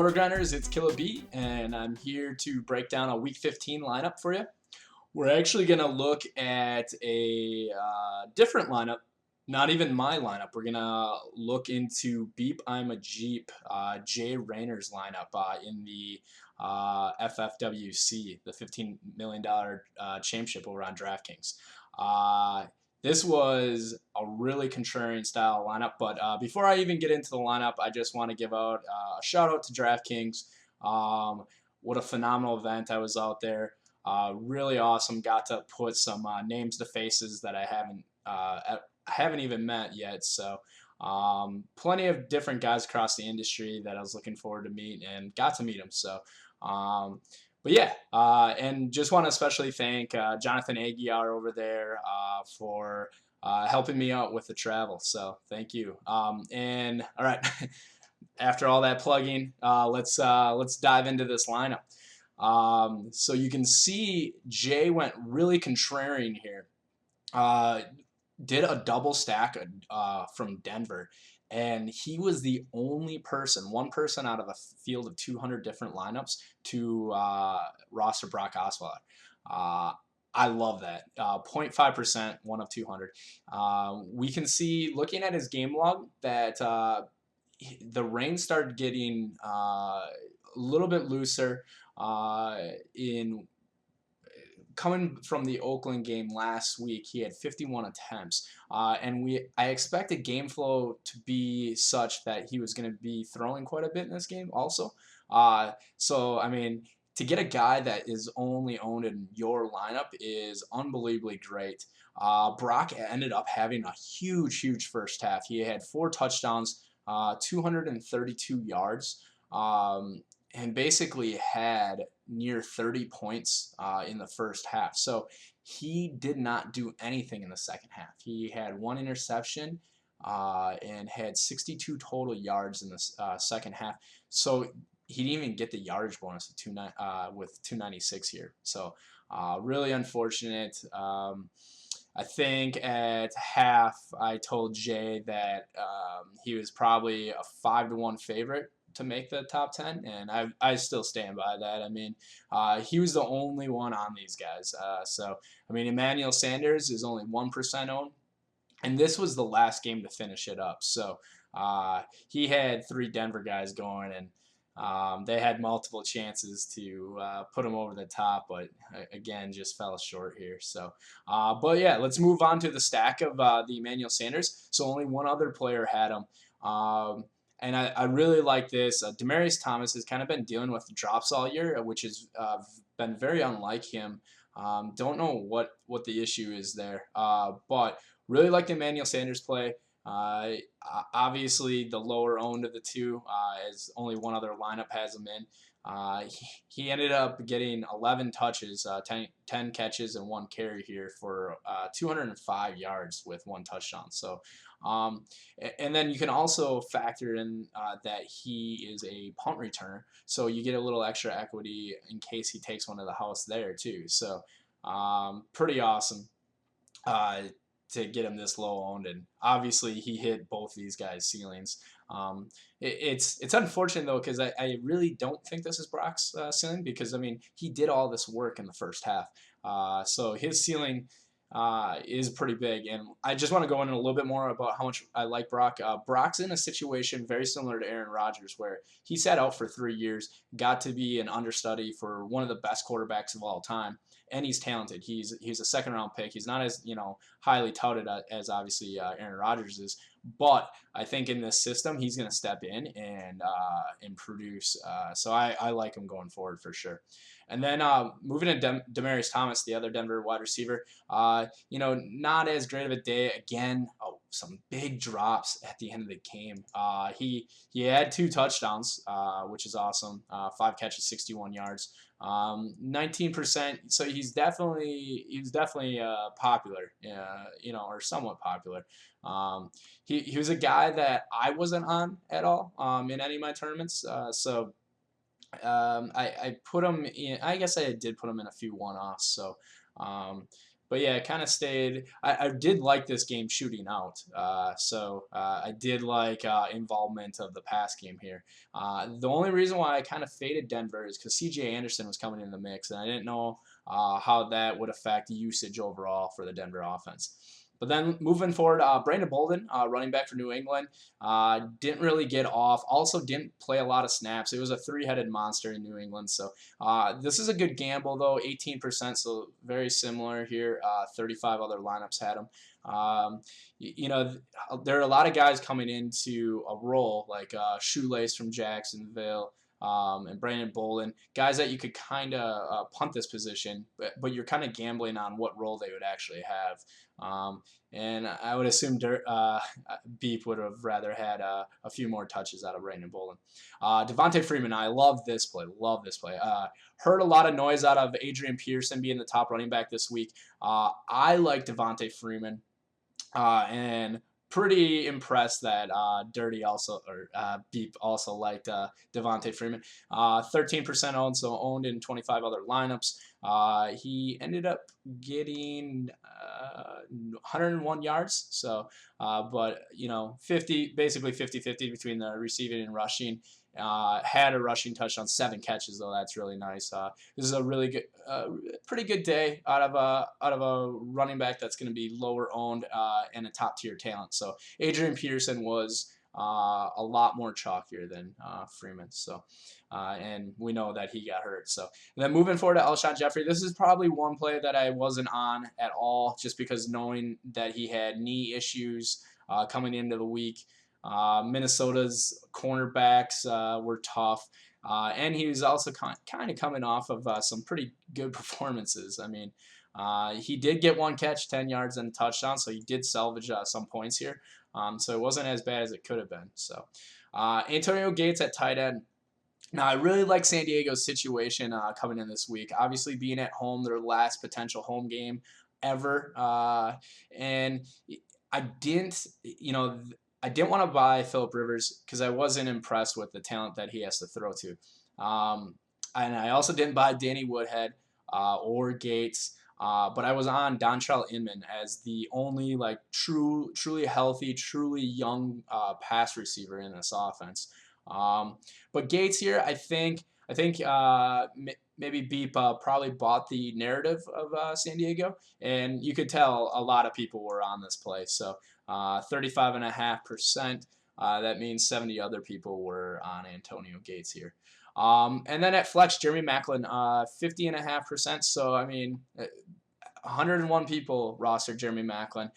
RotoGrinders? It's KillaB, and I'm here to break down a Week 15 lineup for you. We're actually going to look at a different lineup, not even my lineup. We're going to look into Beep I'm a Jeep, Jay Rayner's lineup in the FFWC, the $15 million championship over on DraftKings. This was a really contrarian style lineup, but before I even get into the lineup, I just want to give out a shout out to DraftKings. What a phenomenal event. I was out there. Really awesome. Got to put some names to faces that I haven't even met yet. So plenty of different guys across the industry that I was looking forward to meet and got to meet them. So but yeah, and just want to especially thank Jonathan Aguiar over there for helping me out with the travel. So thank you. And all right, after all that plugging, let's dive into this lineup. So you can see Jay went really contrarian here. Did a double stack from Denver. And he was the only person, one person out of a field of 200 different lineups to roster Brock Osweiler. I love that. 0.5%, 1 of 200. We can see, looking at his game log, that the rein started getting a little bit looser in coming from the Oakland game last week. He had 51 attempts, and I expected game flow to be such that he was going to be throwing quite a bit in this game also. So I mean, to get a guy that is only owned in your lineup is unbelievably great. Brock ended up having a huge first half. He had 4 touchdowns, 232 yards, and basically had near 30 points in the first half. So he did not do anything in the second half. He had 1 interception and had 62 total yards in the second half. So he didn't even get the yardage bonus with 296 here. So really unfortunate. I think at half I told Jay that he was probably a 5-1 favorite to make the top 10, and I still stand by that. I mean, he was the only one on these guys. So, I mean, Emmanuel Sanders is only 1% owned, and this was the last game to finish it up. So, he had 3 Denver guys going, and they had multiple chances to put him over the top, but again, just fell short here. So, but yeah, let's move on to the stack of the Emmanuel Sanders. So only one other player had him. And I really like this. Demaryius Thomas has kind of been dealing with drops all year, which has been very unlike him. Don't know what the issue is there, but really like the Emmanuel Sanders play. Obviously, the lower owned of the two, as only one other lineup has him in. He ended up getting 11 touches, 10 catches, and 1 carry here for 205 yards with 1 touchdown. So, and then you can also factor in that he is a punt returner, so you get a little extra equity in case he takes one to the house there too. So, pretty awesome to get him this low owned, and obviously he hit both these guys' ceilings. It's unfortunate though, because I really don't think this is Brock's ceiling, because I mean, he did all this work in the first half, so his ceiling is pretty big. And I just want to go into a little bit more about how much I like Brock. Brock's in a situation very similar to Aaron Rodgers, where he sat out for 3 years, got to be an understudy for one of the best quarterbacks of all time, and he's talented. He's a 2nd-round pick. He's not as highly touted as obviously Aaron Rodgers is, but I think in this system he's going to step in and produce. So I like him going forward for sure. And then moving to Demaryius Thomas, the other Denver wide receiver, not as great of a day again. Oh, some big drops at the end of the game. He had 2 touchdowns, which is awesome. 5 catches, 61 yards, 19%. So he's definitely popular, or somewhat popular. He was a guy that I wasn't on at all in any of my tournaments. So I put him in. I guess I did put him in a few one-offs. So but yeah, it kind of stayed. I did like this game shooting out. I did like involvement of the pass game here. The only reason why I kind of faded Denver is because C.J. Anderson was coming in the mix, and I didn't know how that would affect usage overall for the Denver offense. But then moving forward, Brandon Boldin, running back for New England, didn't really get off. Also didn't play a lot of snaps. It was a three-headed monster in New England. So this is a good gamble, though, 18%, so very similar here. 35 other lineups had him. There are a lot of guys coming into a role, like Shoelace from Jacksonville, and Brandon Boldin, guys that you could kind of punt this position, but you're kind of gambling on what role they would actually have. And I would assume Beep would have rather had a few more touches out of Brandon Boldin. Devontae Freeman, I love this play. Heard a lot of noise out of Adrian Peterson being the top running back this week. I like Devontae Freeman. And pretty impressed that Beep also liked Devontae Freeman. 13% owned, so owned in 25 other lineups. He ended up getting 101 yards, so but 50-50 between the receiving and rushing. Had a rushing touchdown, 7 catches though. That's really nice. This is a really good, pretty good day out of a running back that's going to be lower owned and a top tier talent. So Adrian Peterson was a lot more chalkier than Freeman. So and we know that he got hurt. So and then moving forward to Alshon Jeffery, this is probably one play that I wasn't on at all, just because knowing that he had knee issues coming into the week. Minnesota's cornerbacks were tough, and he was also kind of coming off of some pretty good performances. I mean, he did get 1 catch, 10 yards, and a touchdown, so he did salvage some points here. So it wasn't as bad as it could have been. So Antonio Gates at tight end. Now, I really like San Diego's situation coming in this week. Obviously, being at home, their last potential home game ever, and I didn't want to buy Phillip Rivers because I wasn't impressed with the talent that he has to throw to. And I also didn't buy Danny Woodhead or Gates, but I was on Dontrell Inman as the only truly healthy, truly young pass receiver in this offense. But Gates here, I think maybe Beep probably bought the narrative of San Diego, and you could tell a lot of people were on this play. So 35.5%. That means 70 other people were on Antonio Gates here. And then at flex, Jeremy Maclin, 50.5%. So I mean, 101 people rostered Jeremy Maclin.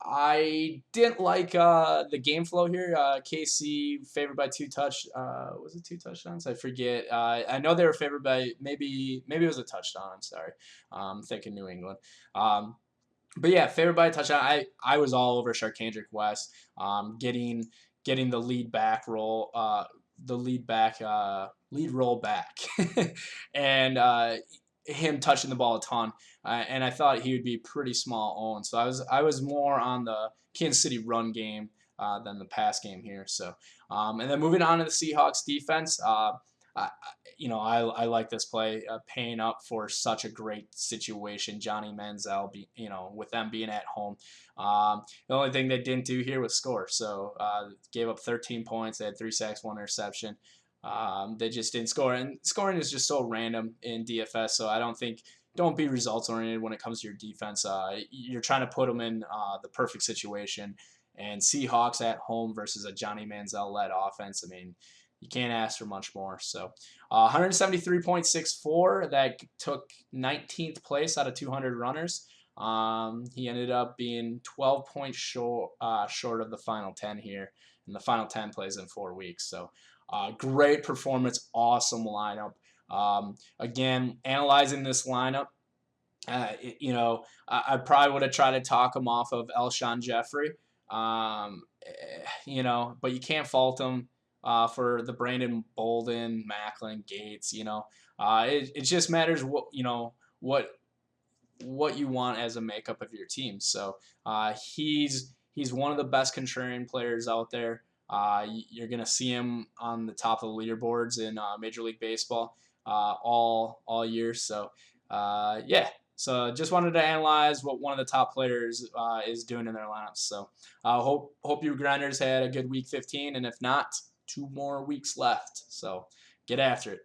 I didn't like the game flow here. KC favored by 2 was it 2 touchdowns? I forget. I know they were favored by maybe it was a touchdown. I'm sorry. I'm thinking New England. But yeah, favored by a touchdown. I was all over Sharkandrick West. Getting the lead roll back, and him touching the ball a ton, and I thought he would be pretty small owned. So I was more on the Kansas City run game than the pass game here. So and then moving on to the Seahawks defense, I like this play, paying up for such a great situation. Johnny Manziel, with them being at home. The only thing they didn't do here was score. So gave up 13 points. They had 3 sacks, 1 interception. They just didn't score, and scoring is just so random in DFS. So don't be results oriented when it comes to your defense. You're trying to put them in the perfect situation, and Seahawks at home versus a Johnny Manziel led offense. I mean, you can't ask for much more. So 173.64, that took 19th place out of 200 runners. He ended up being 12 points short of the final 10 here, and the final 10 plays in 4 weeks. So great performance, awesome lineup. Again, analyzing this lineup, I probably would have tried to talk him off of Alshon Jeffery, but you can't fault him for the Brandon Boldin, Maclin, Gates. It just matters what you want as a makeup of your team. So he's one of the best contrarian players out there. You're going to see him on the top of the leaderboards in Major League Baseball all year. So, yeah, just wanted to analyze what one of the top players is doing in their lineups. So hope you grinders had a good week 15, and if not, 2 more weeks left. So get after it.